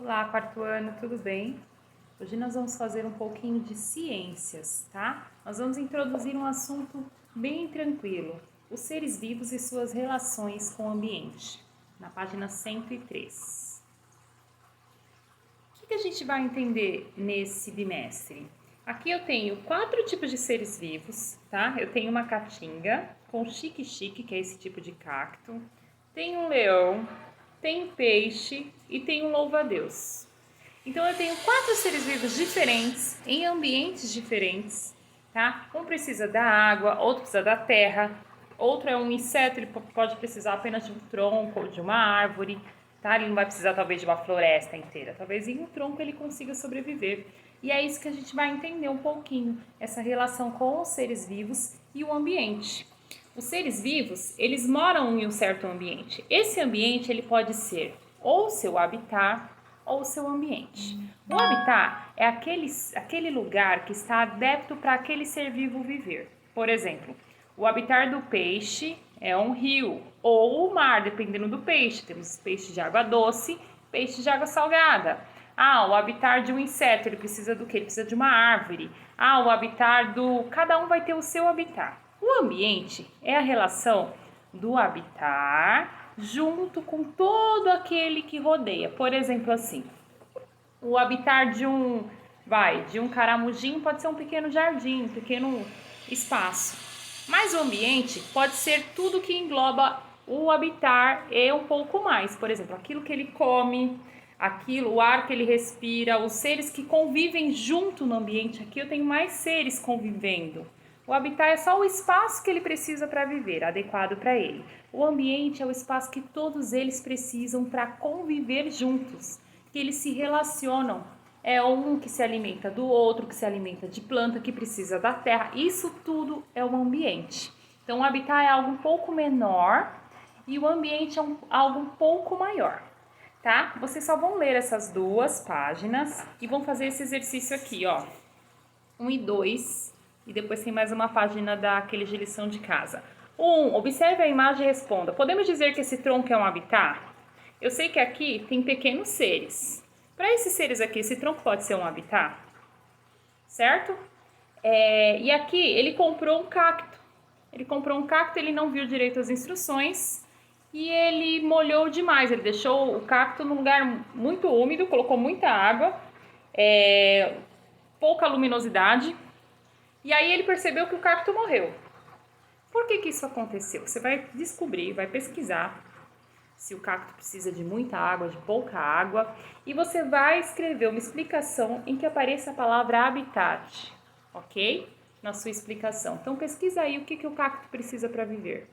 Olá, quarto ano, tudo bem? Hoje nós vamos fazer um pouquinho de ciências, tá? Nós vamos introduzir um assunto bem tranquilo, os seres vivos e suas relações com o ambiente, na página 103. O que a gente vai entender nesse bimestre? Aqui eu tenho 4 tipos de seres vivos, tá? Eu tenho uma caatinga com xique-xique, que é esse tipo de cacto, tem um leão, tem um peixe e tem um louva-a-Deus. Então eu tenho 4 seres vivos diferentes, em ambientes diferentes, tá? Um precisa da água, outro precisa da terra, outro é um inseto, ele pode precisar apenas de um tronco ou de uma árvore, tá? Ele não vai precisar talvez de uma floresta inteira, talvez em um tronco ele consiga sobreviver. E é isso que a gente vai entender um pouquinho, essa relação com os seres vivos e o ambiente. Os seres vivos, eles moram em um certo ambiente. Esse ambiente, ele pode ser ou seu habitat ou seu ambiente. O habitat é aquele lugar que está adepto para aquele ser vivo viver. Por exemplo, o habitat do peixe é um rio ou o mar, dependendo do peixe. Temos peixe de água doce, peixe de água salgada. O habitat de um inseto, ele precisa do quê? Ele precisa de uma árvore. O habitat do... Cada um vai ter o seu habitat. O ambiente é a relação do habitat junto com todo aquele que rodeia. Por exemplo, assim, o habitat de um caramujinho pode ser um pequeno jardim, um pequeno espaço. Mas o ambiente pode ser tudo que engloba o habitat e um pouco mais. Por exemplo, aquilo que ele come, o ar que ele respira, os seres que convivem junto no ambiente. Aqui eu tenho mais seres convivendo. O habitat é só o espaço que ele precisa para viver, adequado para ele. O ambiente é o espaço que todos eles precisam para conviver juntos, que eles se relacionam. É um que se alimenta do outro, que se alimenta de planta, que precisa da terra. Isso tudo é o ambiente. Então, o habitat é algo um pouco menor e o ambiente é algo um pouco maior, tá? Vocês só vão ler essas 2 páginas e vão fazer esse exercício aqui, ó. 1 e 2. E depois tem mais uma página daquele de lição de casa. 1. Observe a imagem e responda. Podemos dizer que esse tronco é um habitat? Eu sei que aqui tem pequenos seres. Para esses seres aqui, esse tronco pode ser um habitat? Certo? E aqui ele comprou um cacto. Ele não viu direito as instruções e ele molhou demais. Ele deixou o cacto num lugar muito úmido, colocou muita água, pouca luminosidade. E aí ele percebeu que o cacto morreu. Por que isso aconteceu? Você vai descobrir, vai pesquisar se o cacto precisa de muita água, de pouca água, e você vai escrever uma explicação em que apareça a palavra habitat, ok? Na sua explicação. Então pesquisa aí o que o cacto precisa para viver,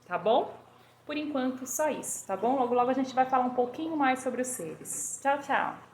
tá bom? Por enquanto só isso, tá bom? Logo logo a gente vai falar um pouquinho mais sobre os seres. Tchau, tchau!